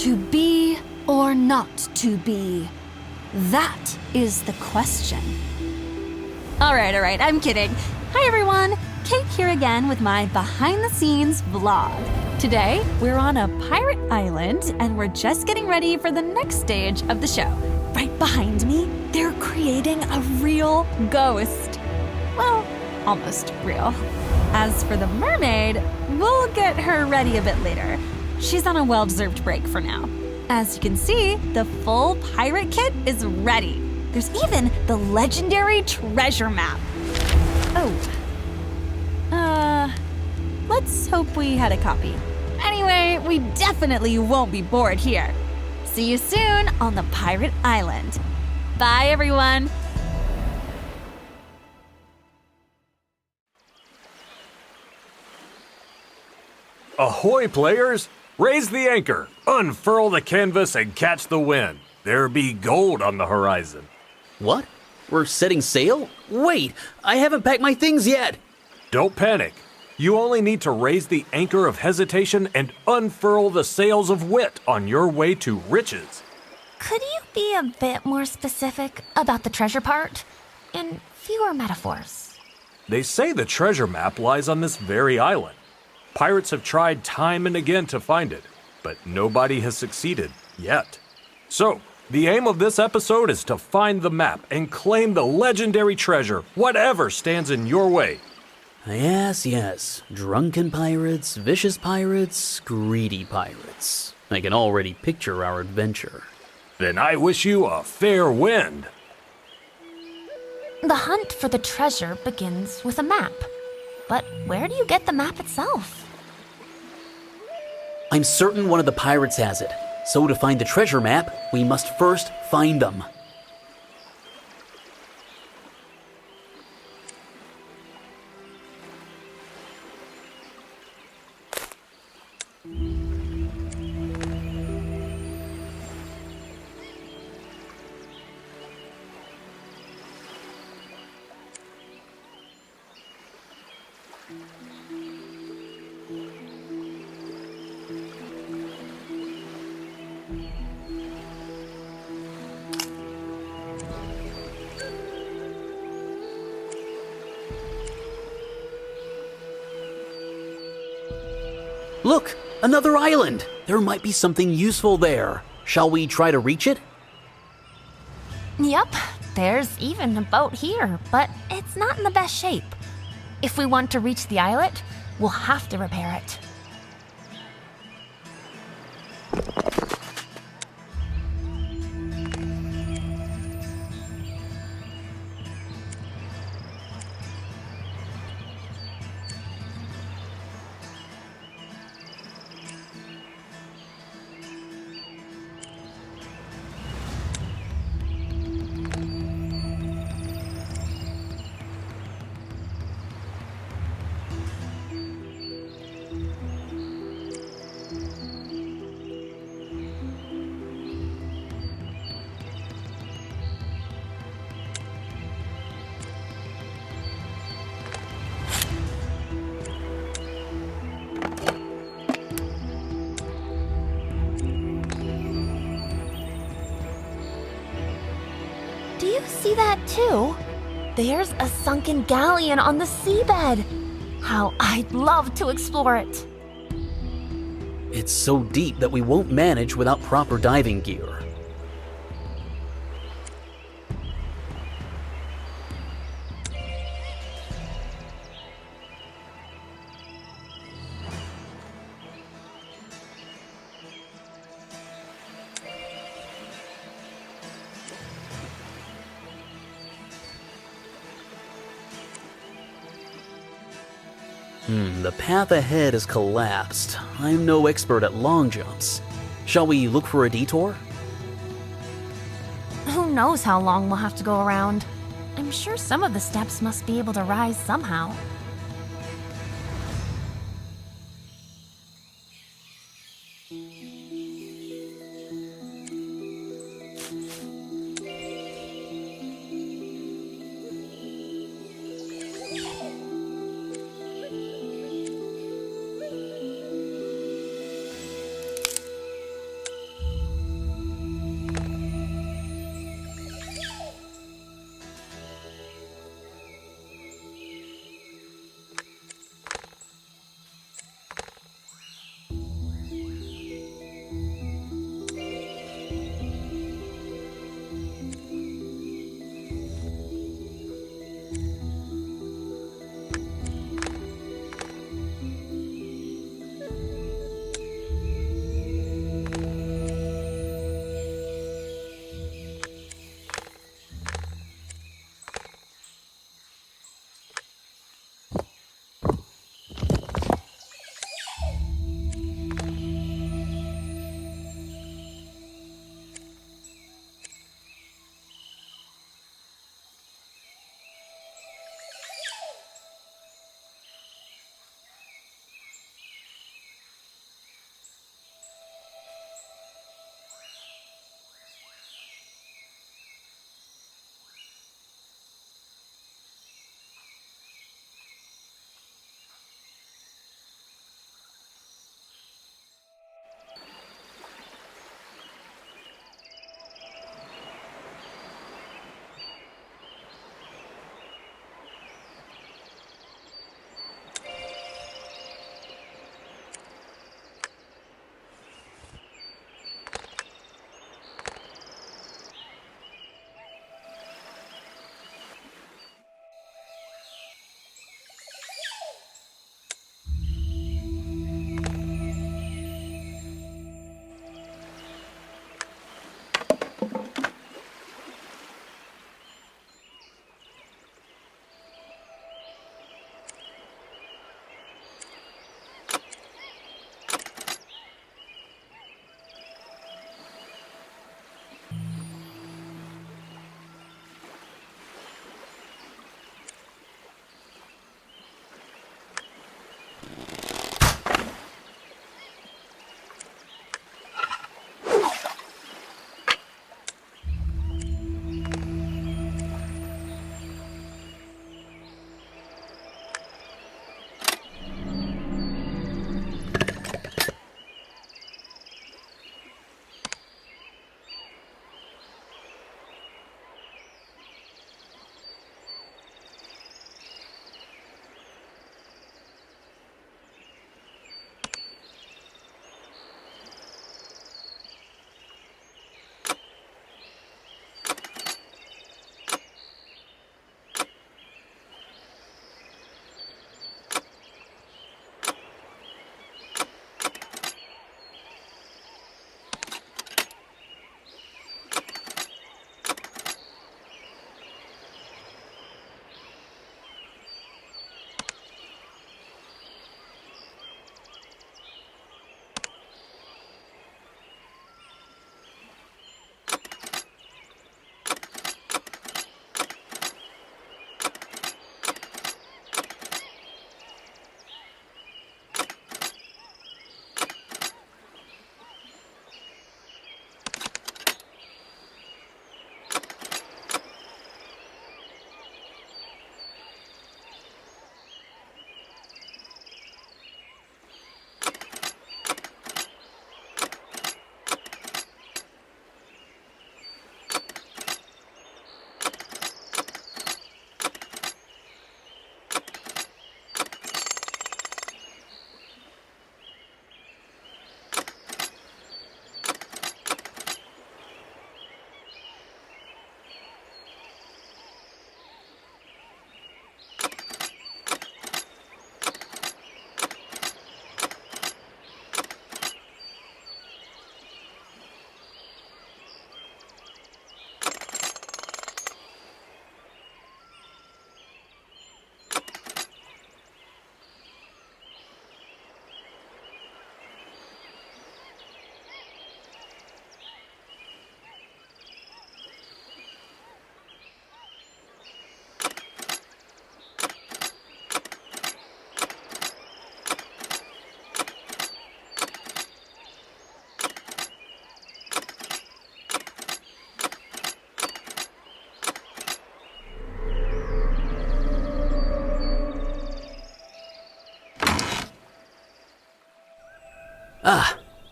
To be or not to be? That is the question. All right, I'm kidding. Hi everyone, Kate here again with my behind-the-scenes vlog. Today, we're on a pirate island and we're just getting ready for the next stage of the show. Right behind me, they're creating a real ghost. Well, almost real. As for the mermaid, we'll get her ready a bit later. She's on a well-deserved break for now. As you can see, the full pirate kit is ready. There's even the legendary treasure map. Let's hope we had a copy. Anyway, we definitely won't be bored here. See you soon on the pirate island. Bye, everyone. Ahoy, players! Raise the anchor, unfurl the canvas, and catch the wind. There be gold on the horizon. What? We're setting sail? Wait, I haven't packed my things yet. Don't panic. You only need to raise the anchor of hesitation and unfurl the sails of wit on your way to riches. Could you be a bit more specific about the treasure part? In fewer metaphors. They say the treasure map lies on this very island. Pirates have tried time and again to find it, but nobody has succeeded yet. So, the aim of this episode is to find the map and claim the legendary treasure, whatever stands in your way. Yes. Drunken pirates, vicious pirates, greedy pirates. I can already picture our adventure. Then I wish you a fair wind. The hunt for the treasure begins with a map. But where do you get the map itself? I'm certain one of the pirates has it. So to find the treasure map, we must first find them. Look, another island. There might be something useful there. Shall we try to reach it? Yep, there's even a boat here, but it's not in the best shape. If we want to reach the islet, we'll have to repair it. Do you see that too? There's a sunken galleon on the seabed. How I'd love to explore it. It's so deep that we won't manage without proper diving gear. The path ahead has collapsed. I'm no expert at long jumps. Shall we look for a detour? Who knows how long we'll have to go around? I'm sure some of the steps must be able to rise somehow.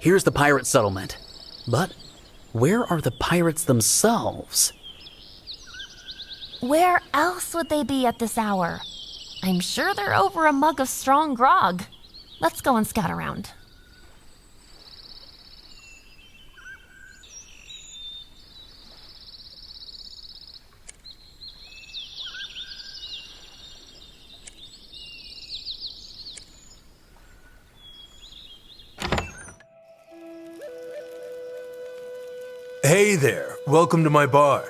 Here's the pirate settlement. But where are the pirates themselves? Where else would they be at this hour? I'm sure they're over a mug of strong grog. Let's go and scout around. Hey there, welcome to my bar.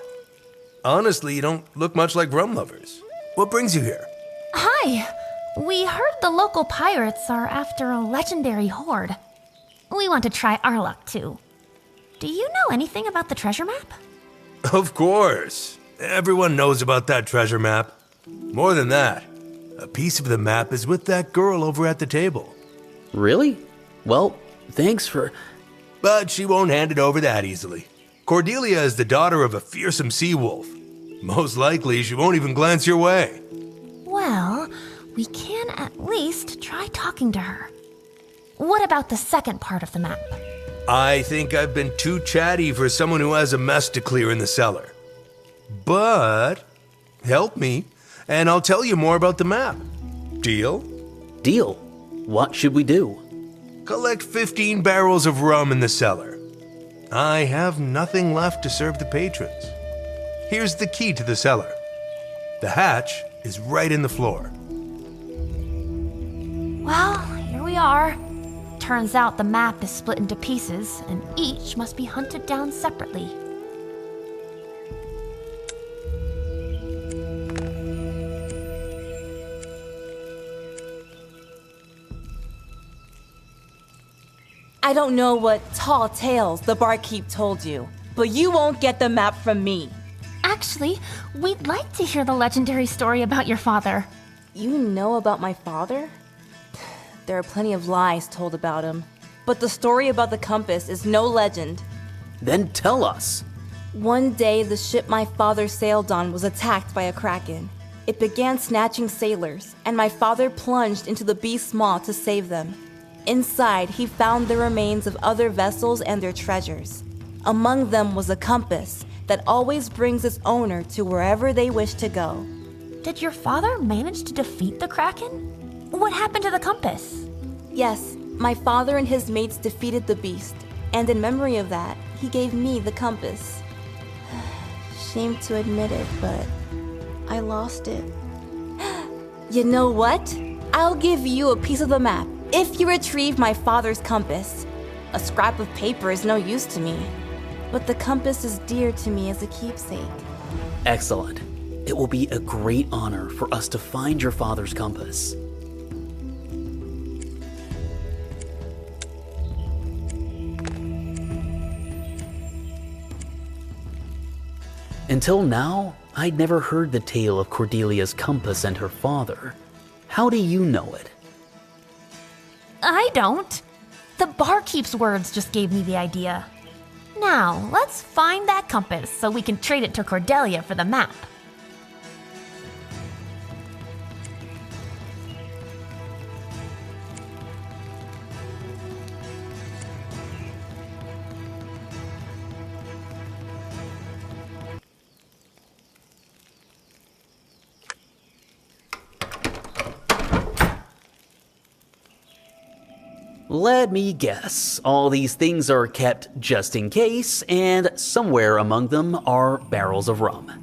Honestly, you don't look much like rum lovers. What brings you here? Hi! We heard the local pirates are after a legendary hoard. We want to try our luck too. Do you know anything about the treasure map? Of course. Everyone knows about that treasure map. More than that, a piece of the map is with that girl over at the table. Really? Well, thanks for... But she won't hand it over that easily. Cordelia is the daughter of a fearsome sea wolf. Most likely, she won't even glance your way. Well, we can at least try talking to her. What about the second part of the map? I think I've been too chatty for someone who has a mess to clear in the cellar. But help me, and I'll tell you more about the map. Deal? Deal. What should we do? Collect 15 barrels of rum in the cellar. I have nothing left to serve the patrons. Here's the key to the cellar. The hatch is right in the floor. Well, here we are. Turns out the map is split into pieces, and each must be hunted down separately. I don't know what tall tales the barkeep told you, but you won't get the map from me. Actually, we'd like to hear the legendary story about your father. You know about my father? There are plenty of lies told about him, but the story about the compass is no legend. Then tell us. One day, the ship my father sailed on was attacked by a kraken. It began snatching sailors, and my father plunged into the beast's maw to save them. Inside, he found the remains of other vessels and their treasures. Among them was a compass that always brings its owner to wherever they wish to go. Did your father manage to defeat the Kraken? What happened to the compass? Yes, my father and his mates defeated the beast, and in memory of that, he gave me the compass. Shame to admit it, but I lost it. You know what? I'll give you a piece of the map if you retrieve my father's compass. A scrap of paper is no use to me, but the compass is dear to me as a keepsake. Excellent. It will be a great honor for us to find your father's compass. Until now, I'd never heard the tale of Cordelia's compass and her father. How do you know it? I don't. The barkeep's words just gave me the idea. Now, let's find that compass so we can trade it to Cordelia for the map. Let me guess, all these things are kept just in case, and somewhere among them are barrels of rum.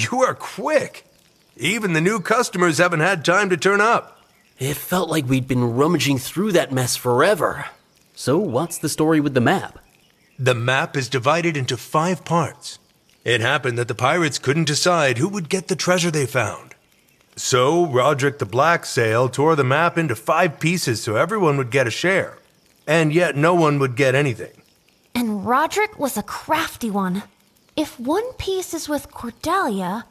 You are quick. Even the new customers haven't had time to turn up. It felt like we'd been rummaging through that mess forever. So what's the story with the map? The map is divided into 5 parts. It happened that the pirates couldn't decide who would get the treasure they found. So Roderick the Blacksail tore the map into 5 pieces so everyone would get a share. And yet no one would get anything. And Roderick was a crafty one. If one piece is with Cordelia,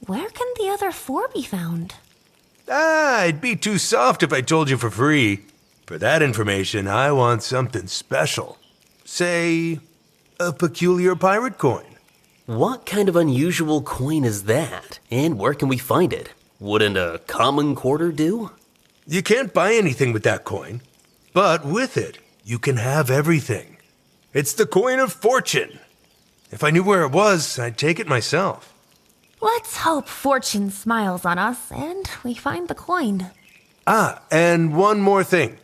where can the other 4 be found? I'd be too soft if I told you for free. For that information, I want something special. Say, a peculiar pirate coin. What kind of unusual coin is that? And where can we find it? Wouldn't a common quarter do? You can't buy anything with that coin. But with it, you can have everything. It's the coin of fortune. If I knew where it was, I'd take it myself. Let's hope fortune smiles on us and we find the coin. And one more thing.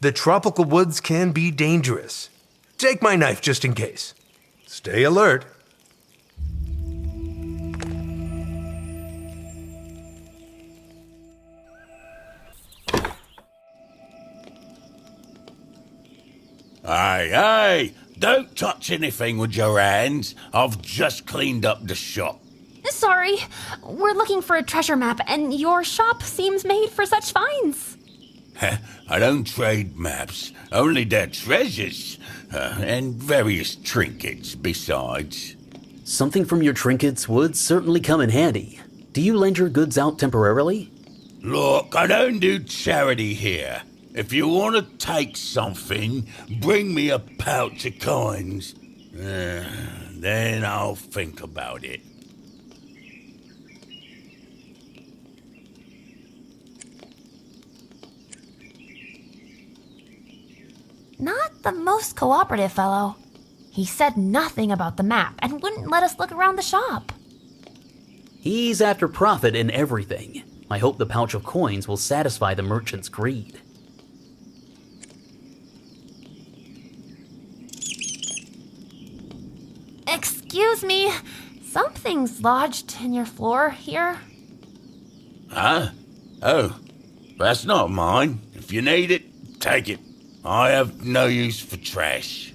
The tropical woods can be dangerous. Take my knife just in case. Stay alert. Hey, don't touch anything with your hands. I've just cleaned up the shop. Sorry, we're looking for a treasure map and your shop seems made for such finds. I don't trade maps, only their treasures, and various trinkets besides. Something from your trinkets would certainly come in handy. Do you lend your goods out temporarily? Look, I don't do charity here. If you want to take something, bring me a pouch of coins. Then I'll think about it. Not the most cooperative fellow. He said nothing about the map and wouldn't let us look around the shop. He's after profit in everything. I hope the pouch of coins will satisfy the merchant's greed. Excuse me, something's lodged in your floor here. Huh? Oh, that's not mine. If you need it, take it. I have no use for trash.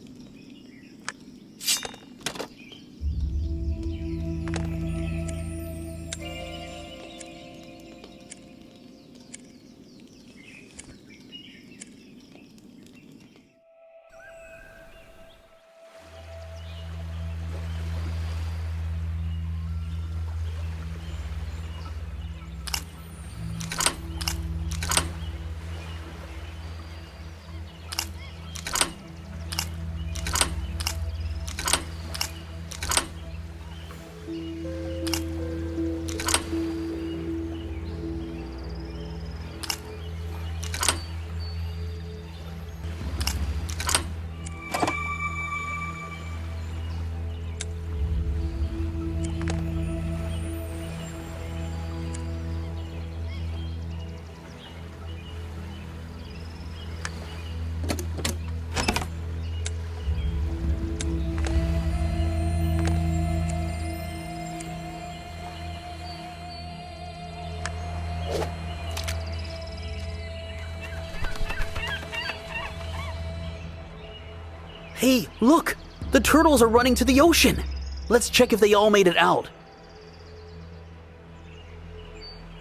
Hey, look! The turtles are running to the ocean! Let's check if they all made it out.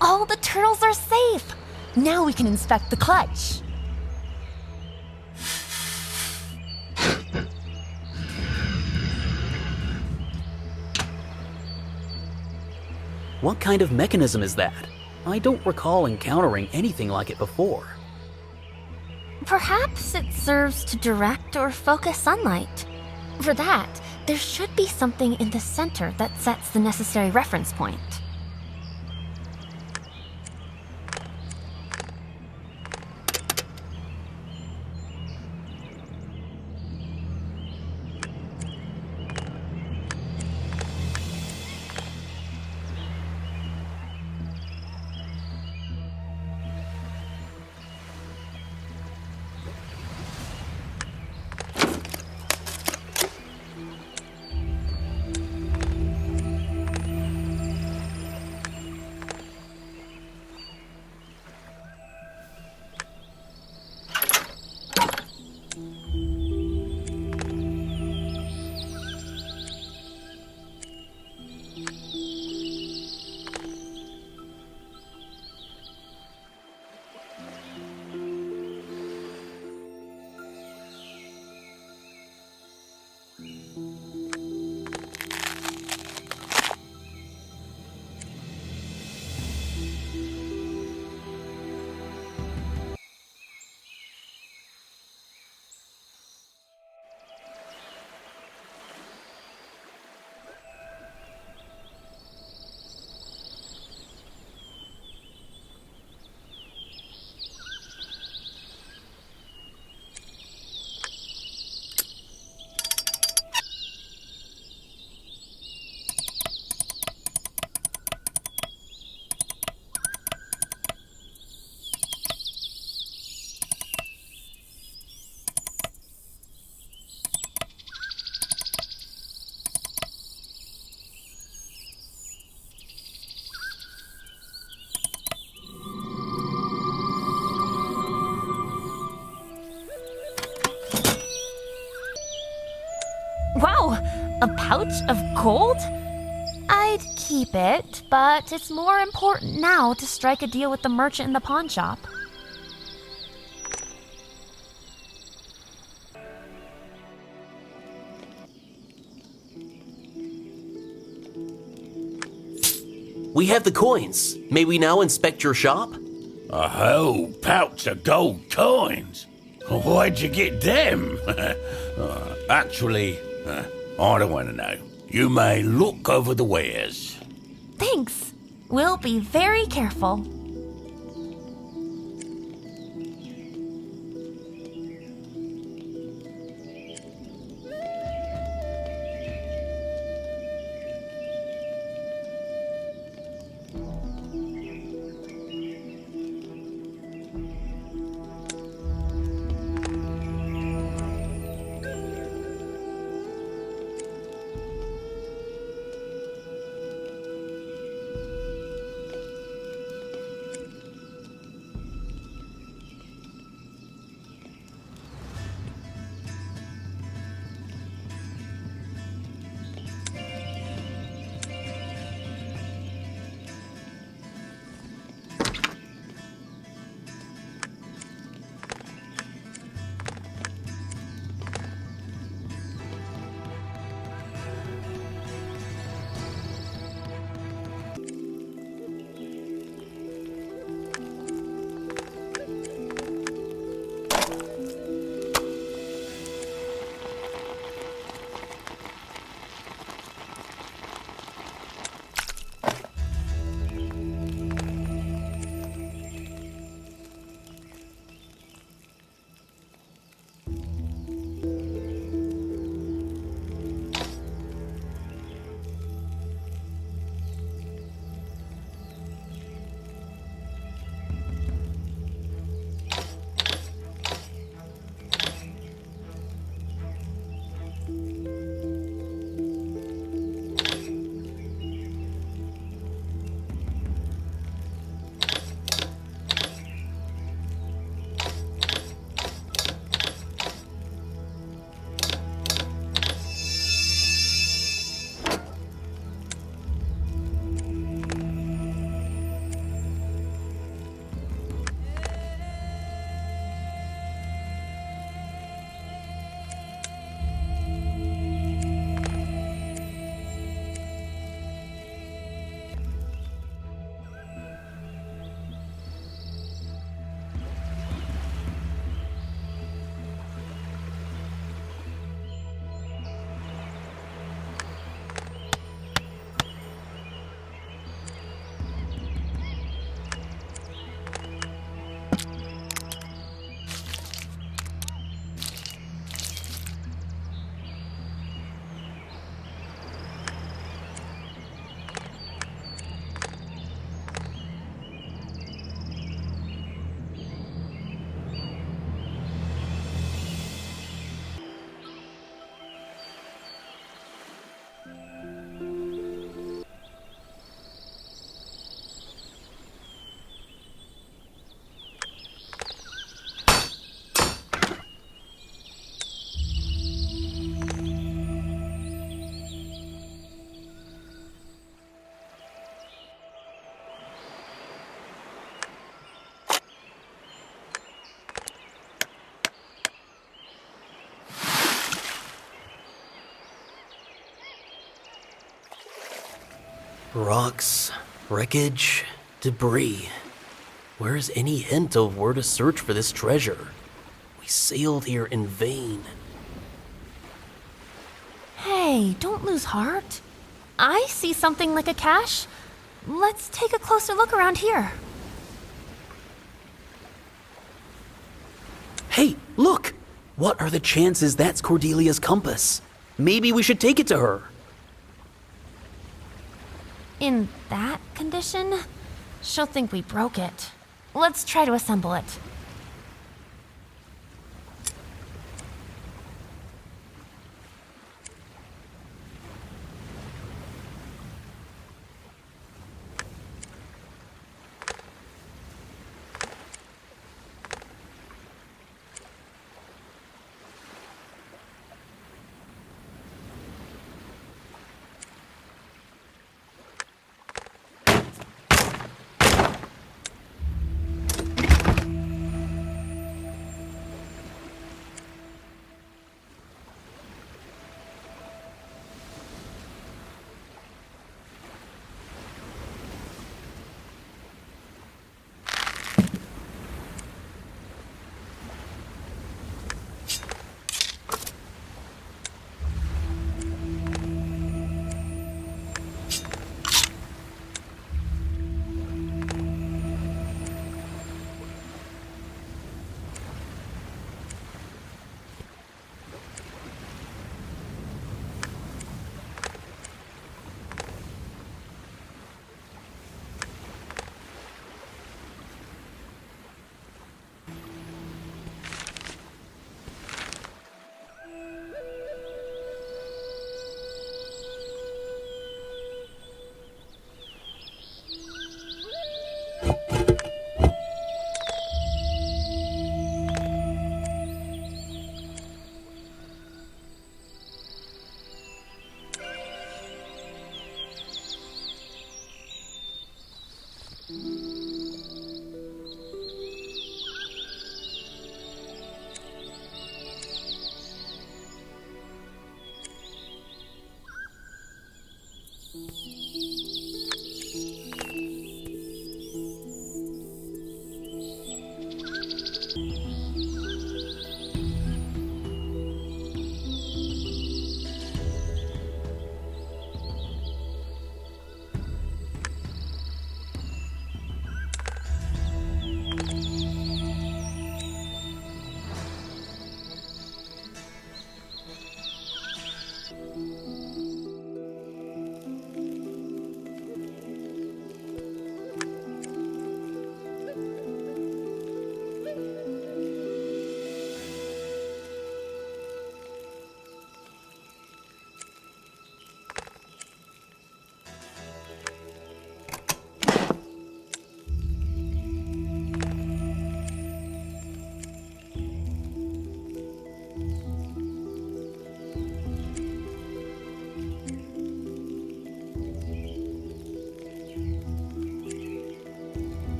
All the turtles are safe. Now we can inspect the clutch. What kind of mechanism is that? I don't recall encountering anything like it before. Perhaps it serves to direct or focus sunlight. For that, there should be something in the center that sets the necessary reference point. pouch of gold? I'd keep it, but it's more important now to strike a deal with the merchant in the pawn shop. We have the coins. May we now inspect your shop? A whole pouch of gold coins? Why'd you get them? Actually, I don't want to know. You may look over the wares. Thanks. We'll be very careful. Rocks, wreckage, debris. Where is any hint of where to search for this treasure? We sailed here in vain. Hey, don't lose heart. I see something like a cache. Let's take a closer look around here. Hey, look! What are the chances that's Cordelia's compass? Maybe we should take it to her. In that condition, she'll think we broke it. Let's try to assemble it.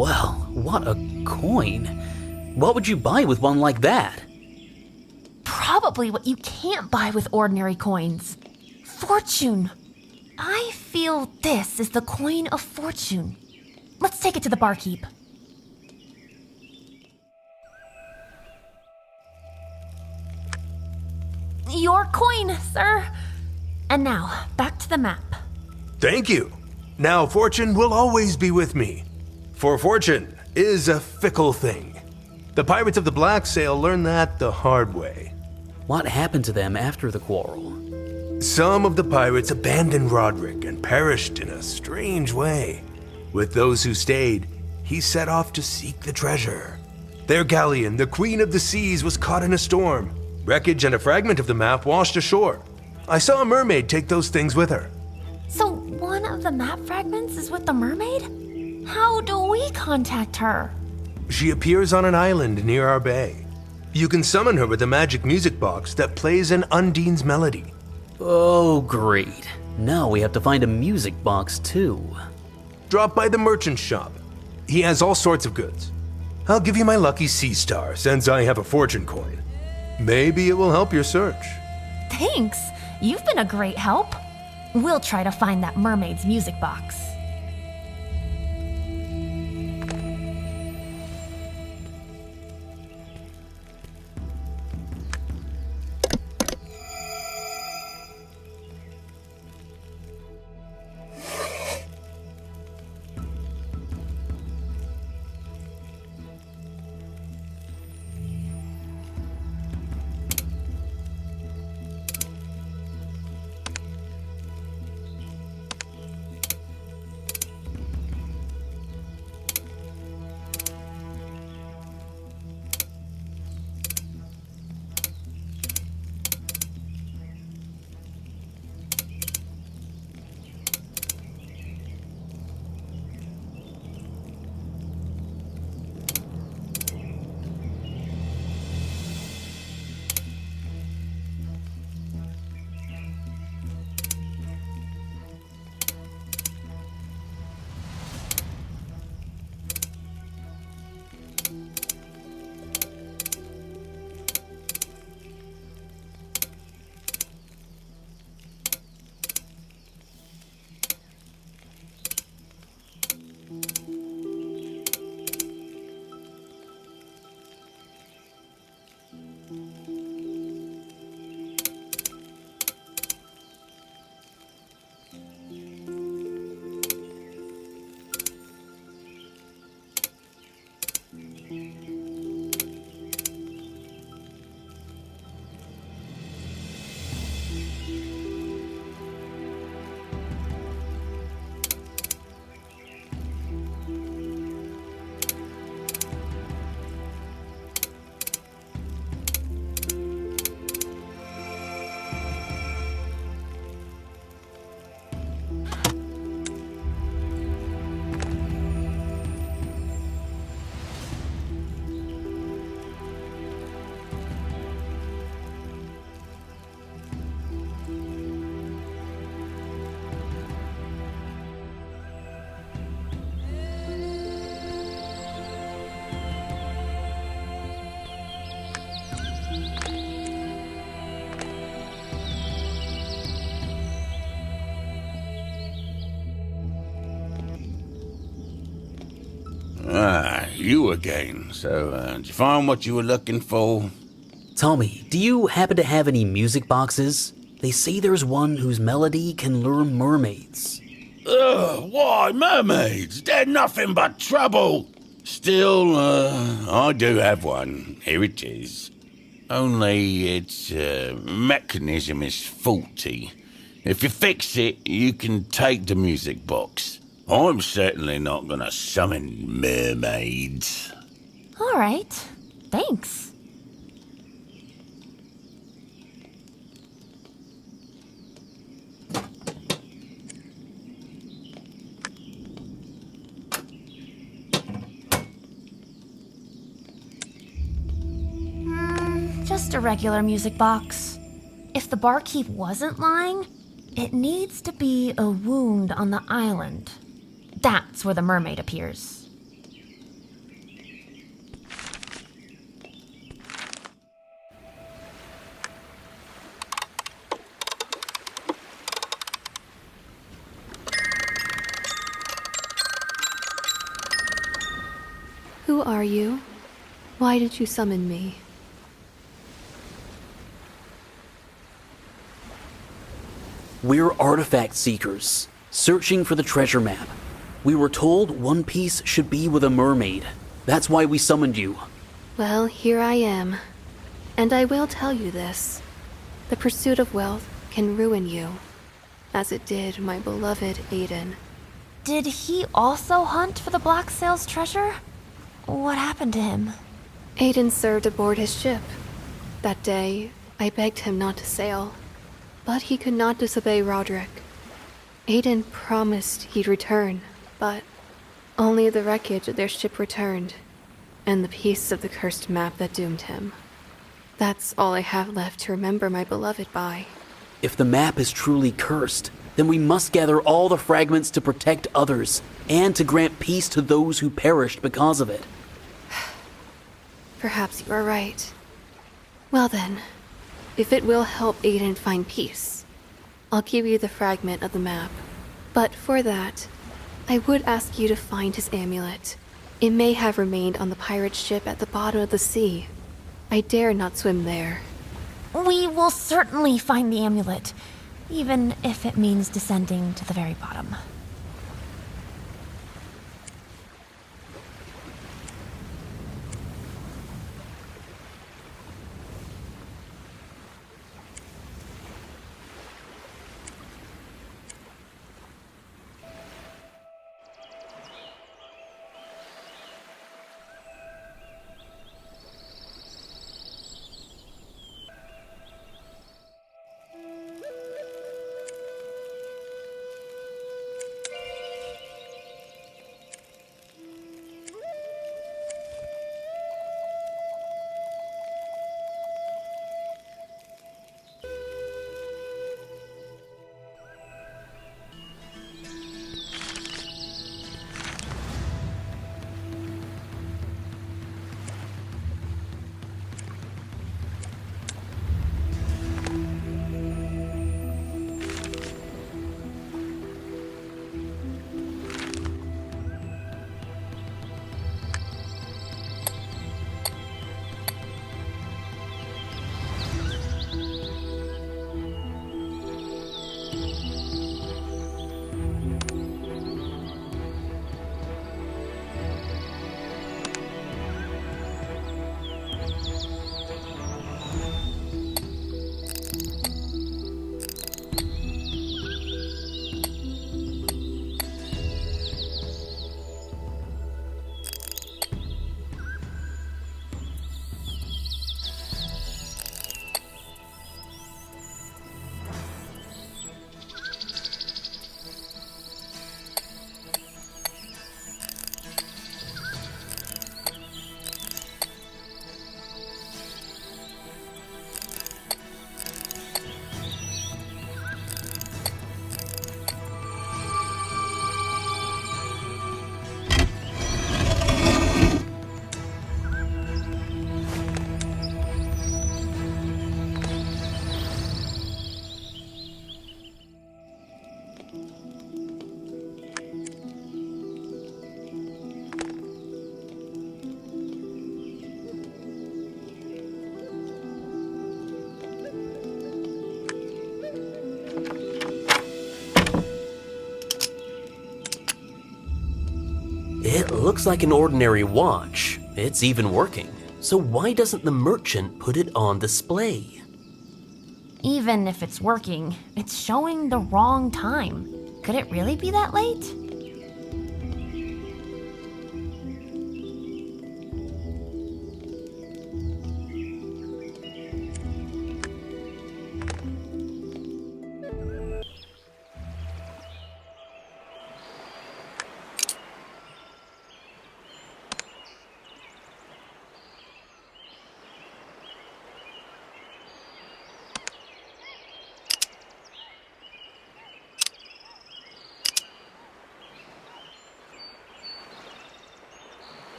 Well, what a coin. What would you buy with one like that? Probably what you can't buy with ordinary coins. Fortune. I feel this is the coin of fortune. Let's take it to the barkeep. Your coin, sir. And now, back to the map. Thank you. Now fortune will always be with me. For fortune is a fickle thing. The pirates of the Black Sail learned that the hard way. What happened to them after the quarrel? Some of the pirates abandoned Roderick and perished in a strange way. With those who stayed, he set off to seek the treasure. Their galleon, the Queen of the Seas, was caught in a storm. Wreckage and a fragment of the map washed ashore. I saw a mermaid take those things with her. So one of the map fragments is with the mermaid? How do we contact her? She appears on an island near our bay. You can summon her with a magic music box that plays an Undine's melody. Oh, great. Now we have to find a music box, too. Drop by the merchant shop. He has all sorts of goods. I'll give you my lucky sea star since I have a fortune coin. Maybe it will help your search. Thanks. You've been a great help. We'll try to find that mermaid's music box. You again. So, did you find what you were looking for? Tommy, do you happen to have any music boxes? They say there's one whose melody can lure mermaids. Ugh, why mermaids? They're nothing but trouble. Still, I do have one. Here it is. Only its mechanism is faulty. If you fix it, you can take the music box. I'm certainly not gonna summon mermaids. All right. Thanks. Just a regular music box. If the barkeep wasn't lying, it needs to be a wound on the island. That's where the mermaid appears. Who are you? Why did you summon me? We're artifact seekers, searching for the treasure map. We were told one piece should be with a mermaid. That's why we summoned you. Well, here I am. And I will tell you this. The pursuit of wealth can ruin you, as it did my beloved Aiden. Did he also hunt for the Black Sail's treasure? What happened to him? Aiden served aboard his ship. That day, I begged him not to sail. But he could not disobey Roderick. Aiden promised he'd return, but only the wreckage of their ship returned, and the piece of the cursed map that doomed him. That's all I have left to remember my beloved by. If the map is truly cursed, then we must gather all the fragments to protect others, and to grant peace to those who perished because of it. Perhaps you are right. Well then, if it will help Aiden find peace, I'll give you the fragment of the map. But for that, I would ask you to find his amulet. It may have remained on the pirate ship at the bottom of the sea. I dare not swim there. We will certainly find the amulet, even if it means descending to the very bottom. It looks like an ordinary watch. It's even working. So why doesn't the merchant put it on display? Even if it's working, it's showing the wrong time. Could it really be that late?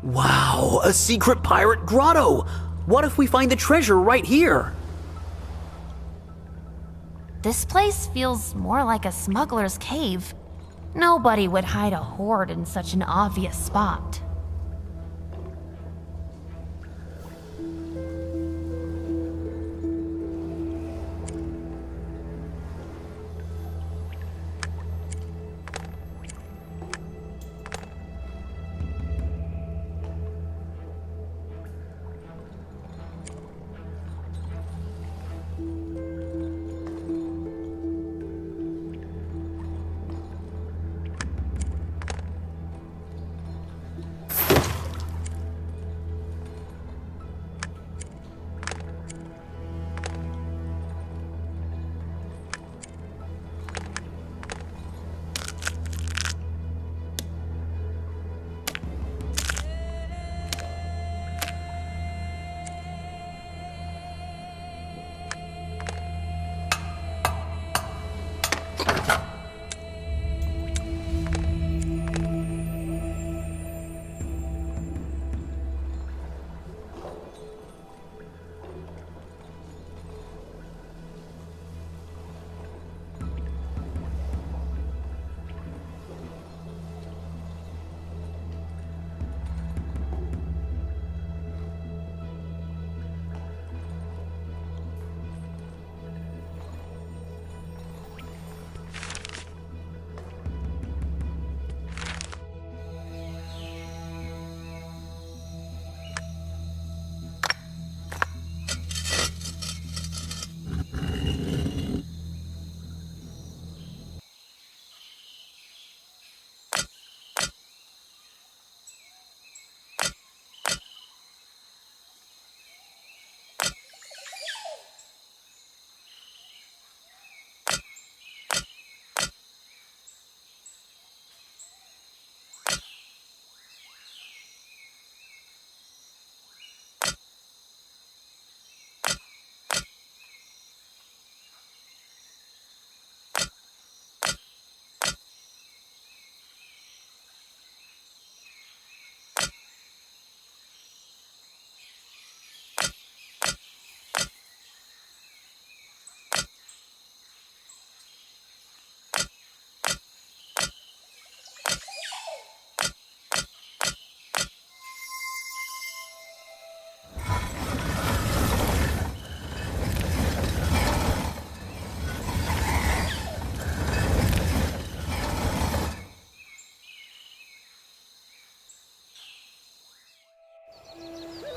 Wow, a secret pirate grotto! What if we find the treasure right here? This place feels more like a smuggler's cave. Nobody would hide a hoard in such an obvious spot.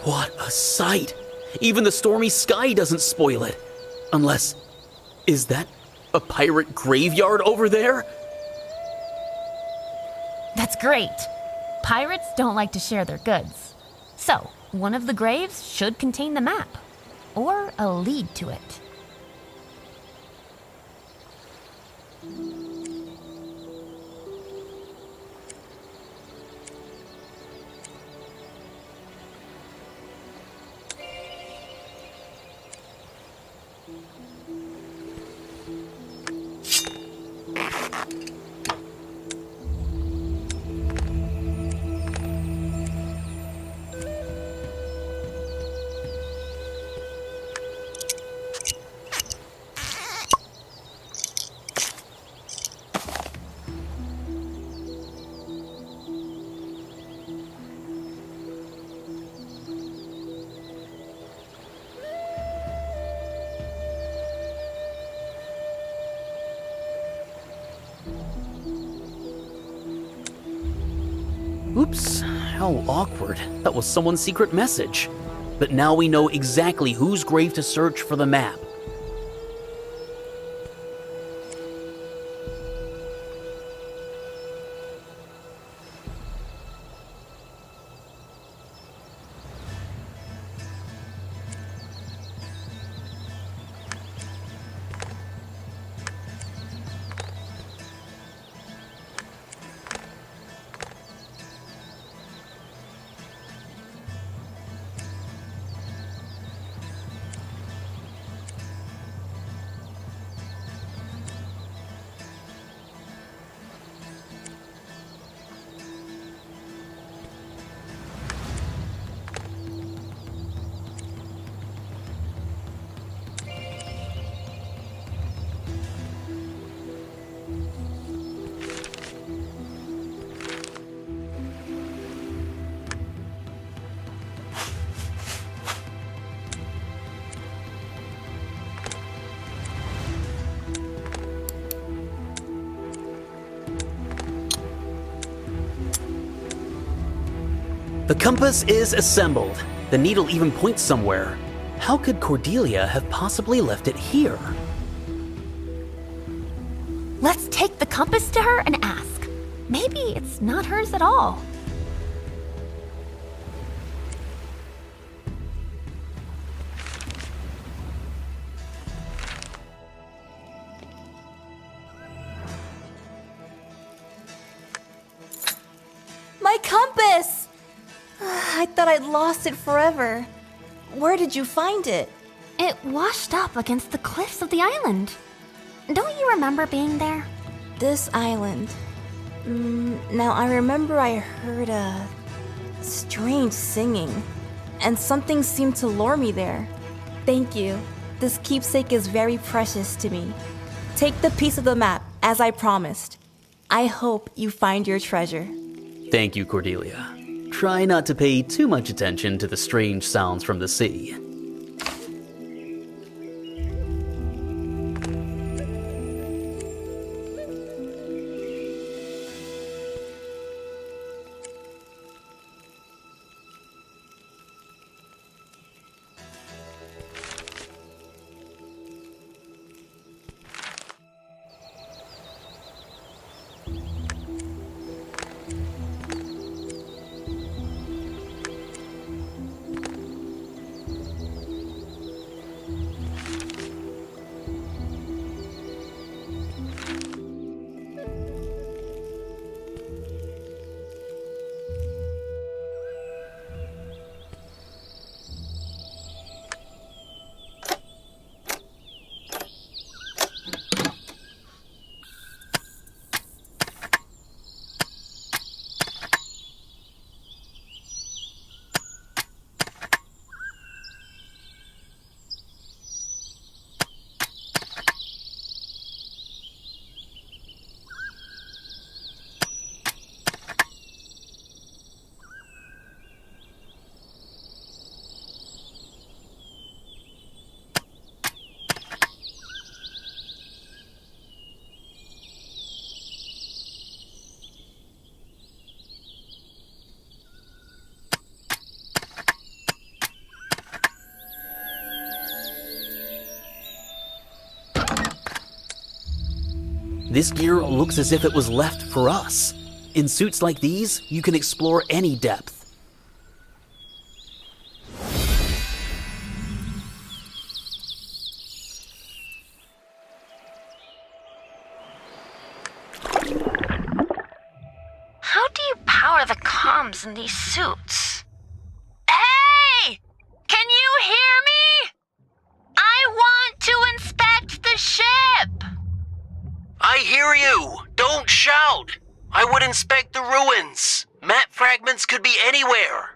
What a sight! Even the stormy sky doesn't spoil it. Unless, is that a pirate graveyard over there? That's great. Pirates don't like to share their goods. So, one of the graves should contain the map, or a lead to it. Oops, how awkward. That was someone's secret message. But now we know exactly whose grave to search for the map. The compass is assembled. The needle even points somewhere. How could Cordelia have possibly left it here? Let's take the compass to her and ask. Maybe it's not hers at all. My compass! I thought I'd lost it forever. Where did you find it? It washed up against the cliffs of the island. Don't you remember being there? This island. Now I remember I heard a strange singing, and something seemed to lure me there. Thank you. This keepsake is very precious to me. Take the piece of the map, as I promised. I hope you find your treasure. Thank you, Cordelia. Try not to pay too much attention to the strange sounds from the sea. This gear looks as if it was left for us. In suits like these, you can explore any depth. How do you power the comms in these suits? Hey! Can you hear me? I want to inspect the ship! I hear you! Don't shout! I would inspect the ruins. Map fragments could be anywhere.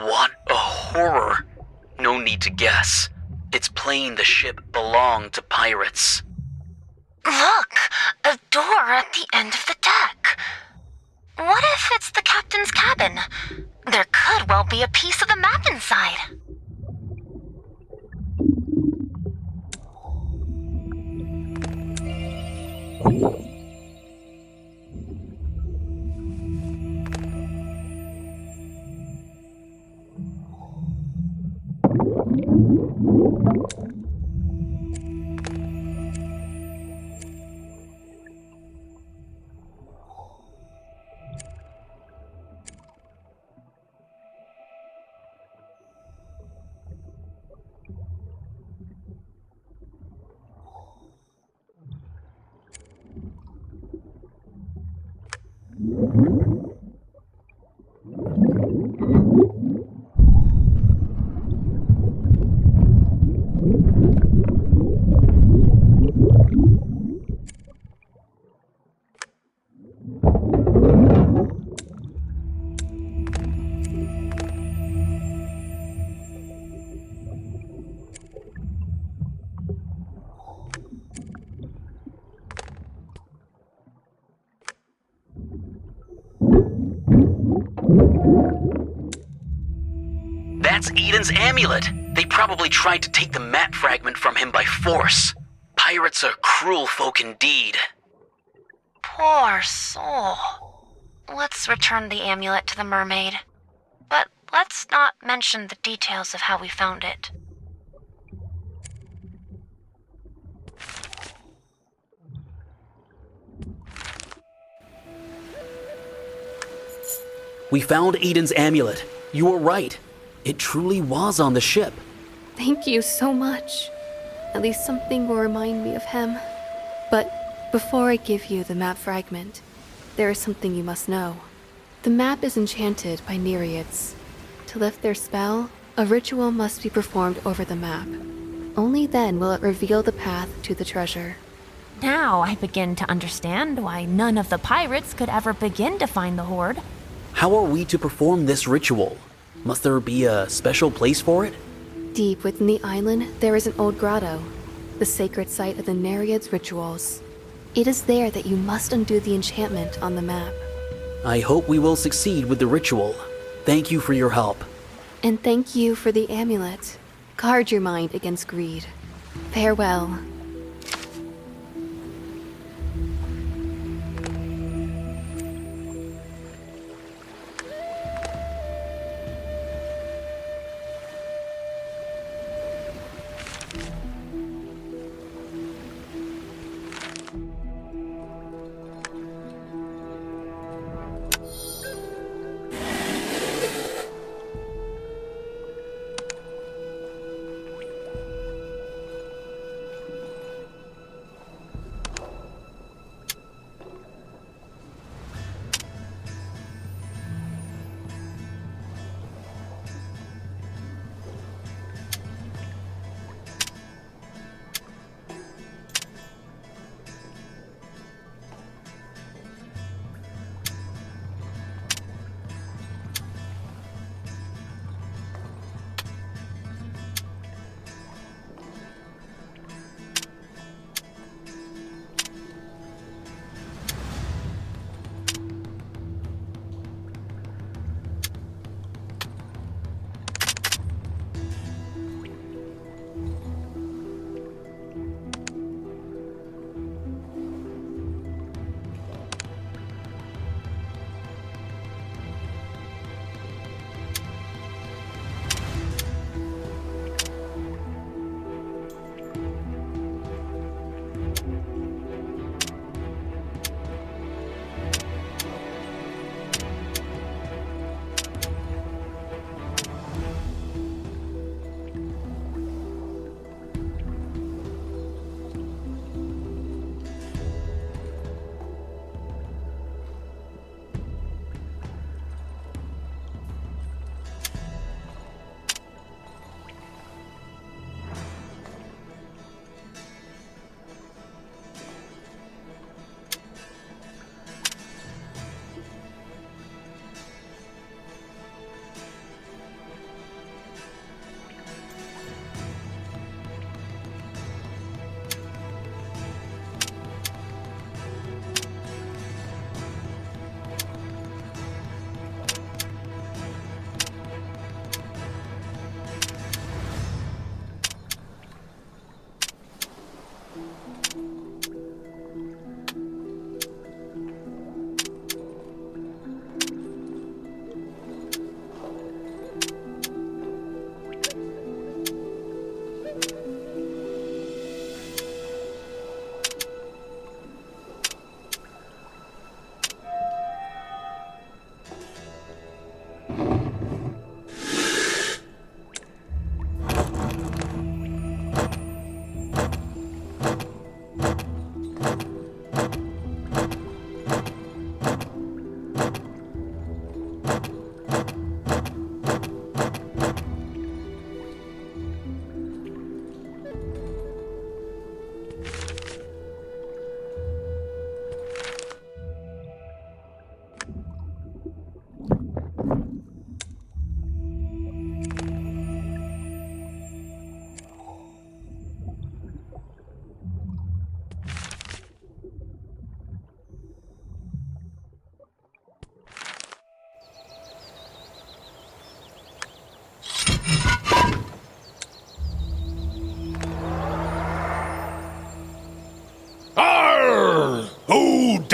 What a horror. No need to guess. It's plain the ship belonged to pirates. Look, a door at the end of the deck. What if it's the captain's cabin? There could well be a piece of the map inside. That's Eden's amulet. They probably tried to take the map fragment from him by force. Pirates are cruel folk indeed. Poor soul. Let's return the amulet to the mermaid. But let's not mention the details of how we found it. We found Eden's amulet. You were right. It truly was on the ship. Thank you so much. At least something will remind me of him. But before I give you the map fragment, there is something you must know. The map is enchanted by Nereids. To lift their spell, a ritual must be performed over the map. Only then will it reveal the path to the treasure. Now I begin to understand why none of the pirates could ever begin to find the hoard. How are we to perform this ritual? Must there be a special place for it? Deep within the island, there is an old grotto, the sacred site of the Nereids' rituals. It is there that you must undo the enchantment on the map. I hope we will succeed with the ritual. Thank you for your help. And thank you for the amulet. Guard your mind against greed. Farewell.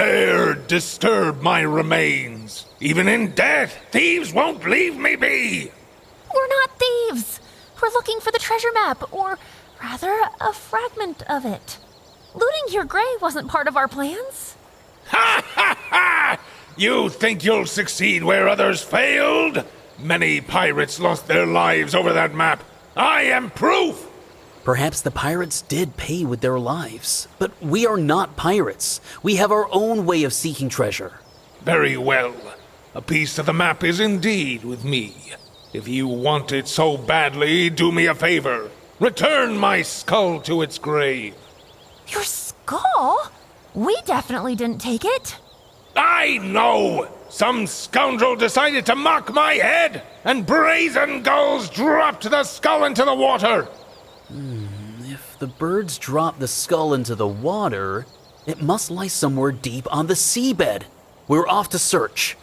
dare disturb my remains? Even in death, thieves won't leave me be! We're not thieves. We're looking for the treasure map, or rather, a fragment of it. Looting your grave wasn't part of our plans. Ha ha ha! You think you'll succeed where others failed? Many pirates lost their lives over that map. I am proof! Perhaps the pirates did pay with their lives, but we are not pirates. We have our own way of seeking treasure. Very well. A piece of the map is indeed with me. If you want it so badly, do me a favor. Return my skull to its grave. Your skull? We definitely didn't take it. I know! Some scoundrel decided to mock my head, and brazen gulls dropped the skull into the water. If the birds drop the skull into the water, it must lie somewhere deep on the seabed. We're off to search.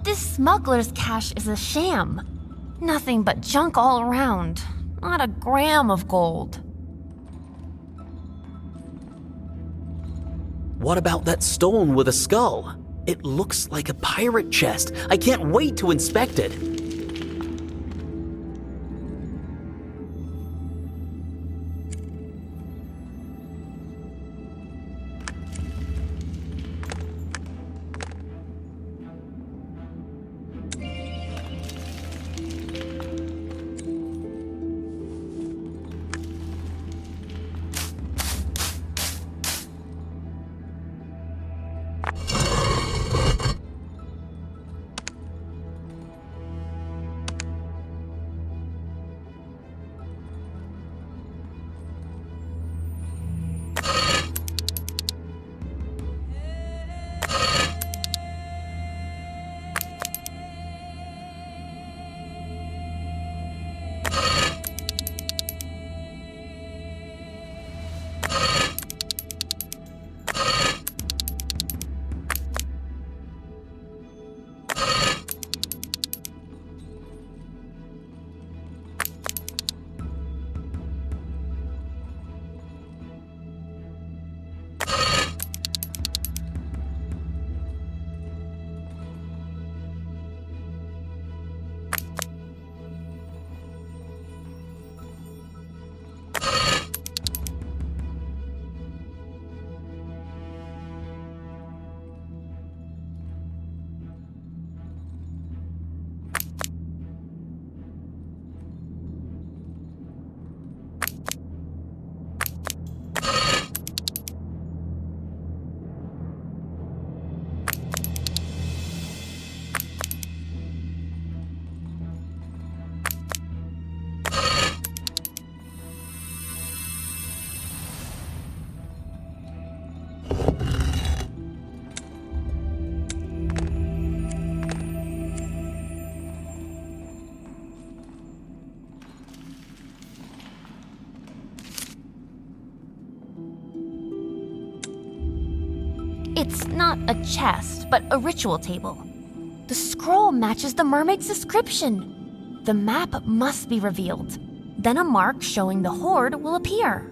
This smuggler's cache is a sham. Nothing but junk all around. Not a gram of gold. What about that stone with a skull? It looks like a pirate chest. I can't wait to inspect it. It's not a chest, but a ritual table. The scroll matches the mermaid's description. The map must be revealed. Then a mark showing the hoard will appear.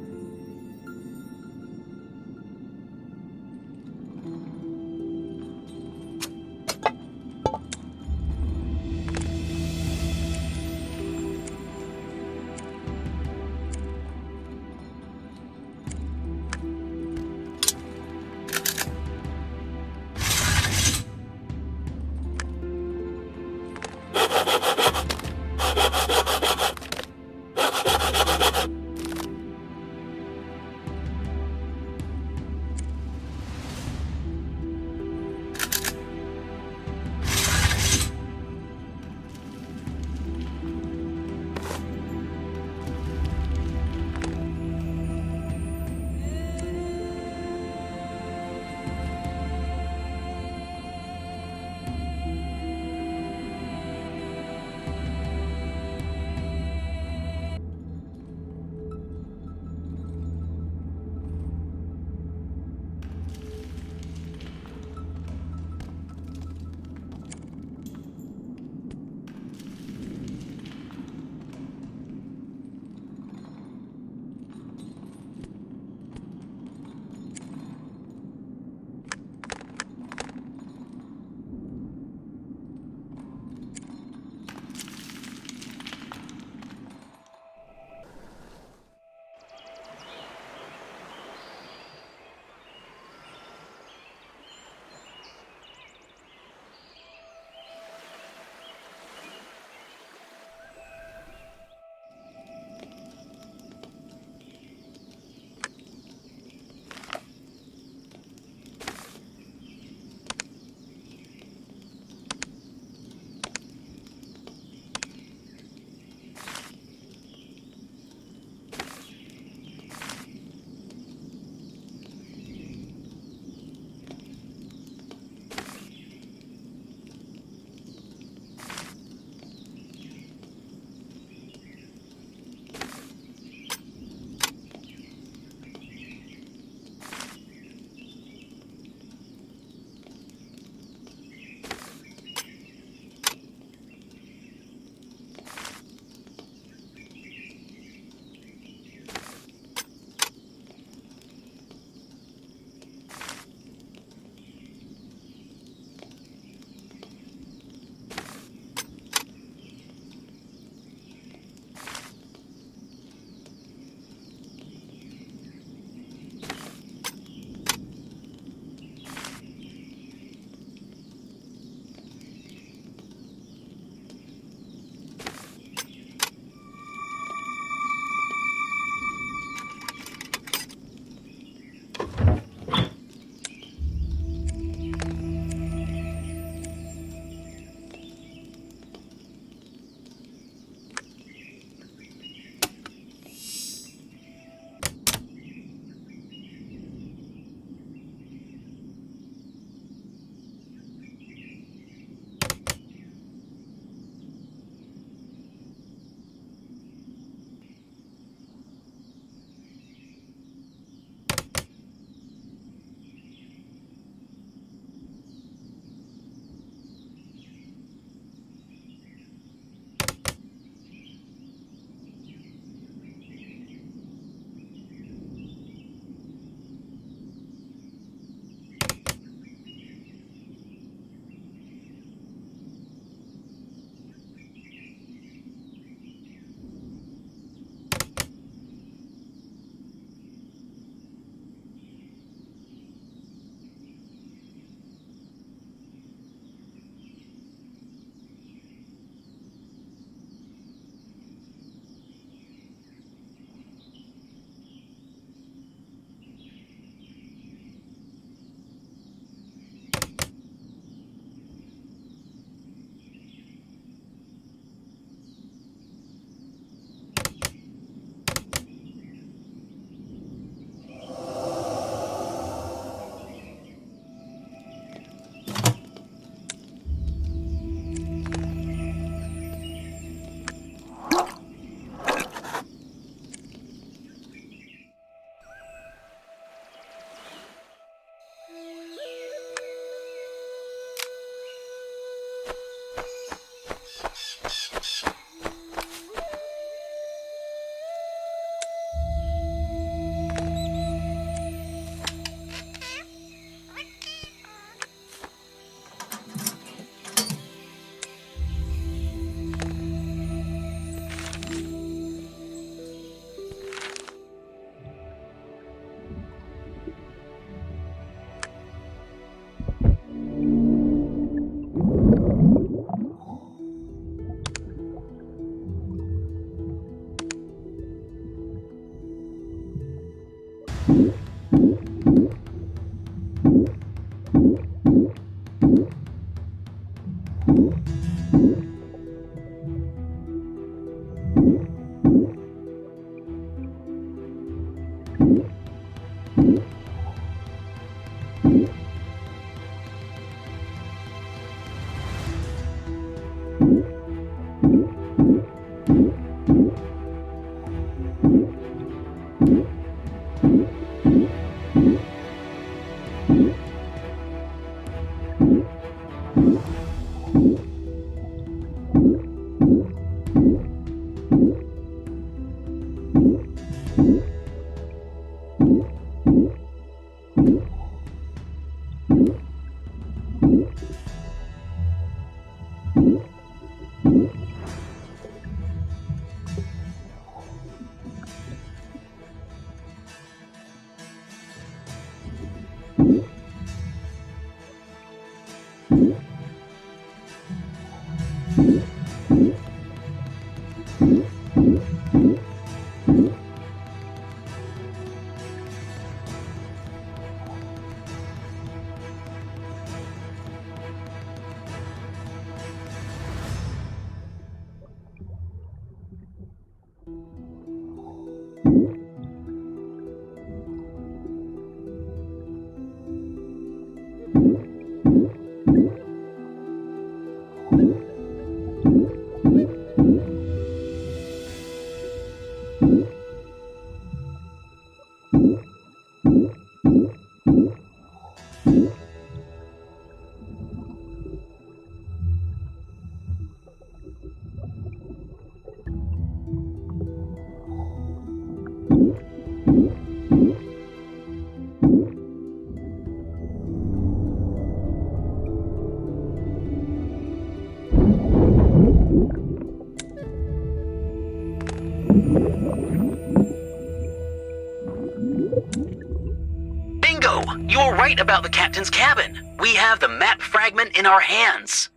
Bingo! You were right about the captain's cabin. We have the map fragment in our hands.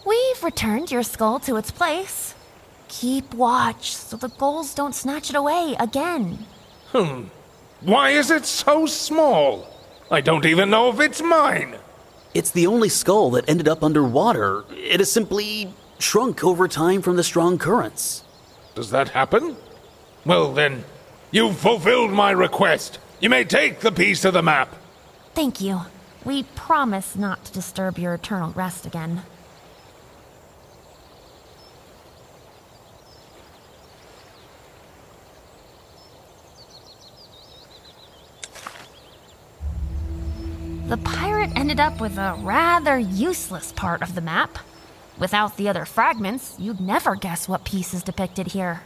We've returned your skull to its place. Keep watch so the gulls don't snatch it away again. Why is it so small? I don't even know if it's mine. It's the only skull that ended up underwater. It has simply shrunk over time from the strong currents. Does that happen? Well then, you've fulfilled my request. You may take the piece of the map. Thank you. We promise not to disturb your eternal rest again. The pirate ended up with a rather useless part of the map. Without the other fragments, you'd never guess what piece is depicted here.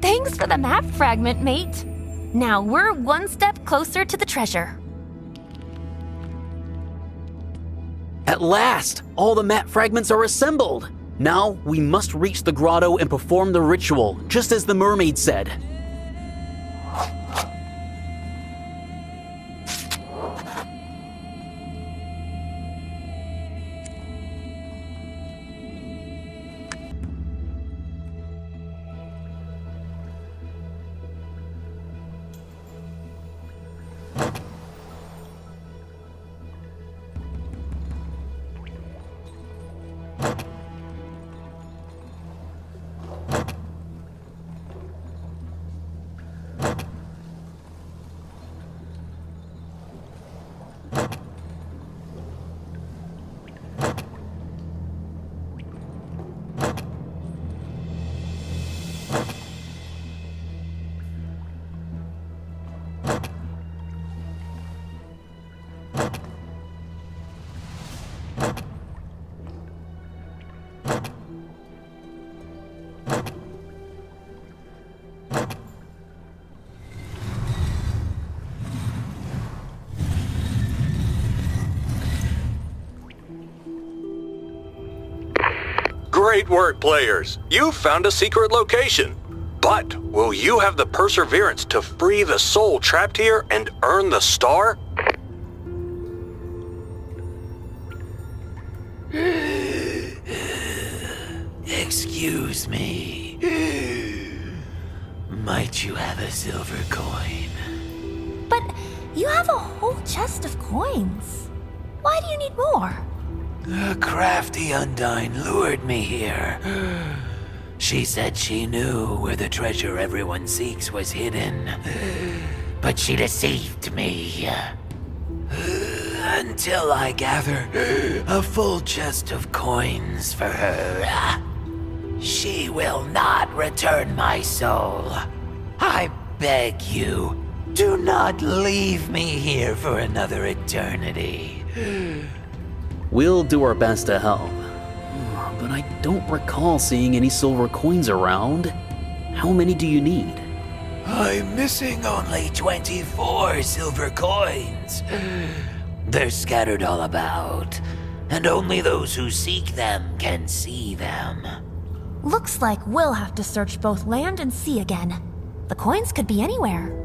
Thanks for the map fragment, mate. Now we're one step closer to the treasure. At last, all the map fragments are assembled. Now we must reach the grotto and perform the ritual, just as the mermaid said. Great work, players! You've found a secret location. But will you have the perseverance to free the soul trapped here and earn the star? Excuse me. Might you have a silver coin? But you have a whole chest of coins. Why do you need more? A crafty Undine lured me here. She said she knew where the treasure everyone seeks was hidden. But she deceived me. Until I gather a full chest of coins for her, she will not return my soul. I beg you, do not leave me here for another eternity. We'll do our best to help. But I don't recall seeing any silver coins around. How many do you need? I'm missing only 24 silver coins. They're scattered all about, and only those who seek them can see them. Looks like we'll have to search both land and sea again. The coins could be anywhere.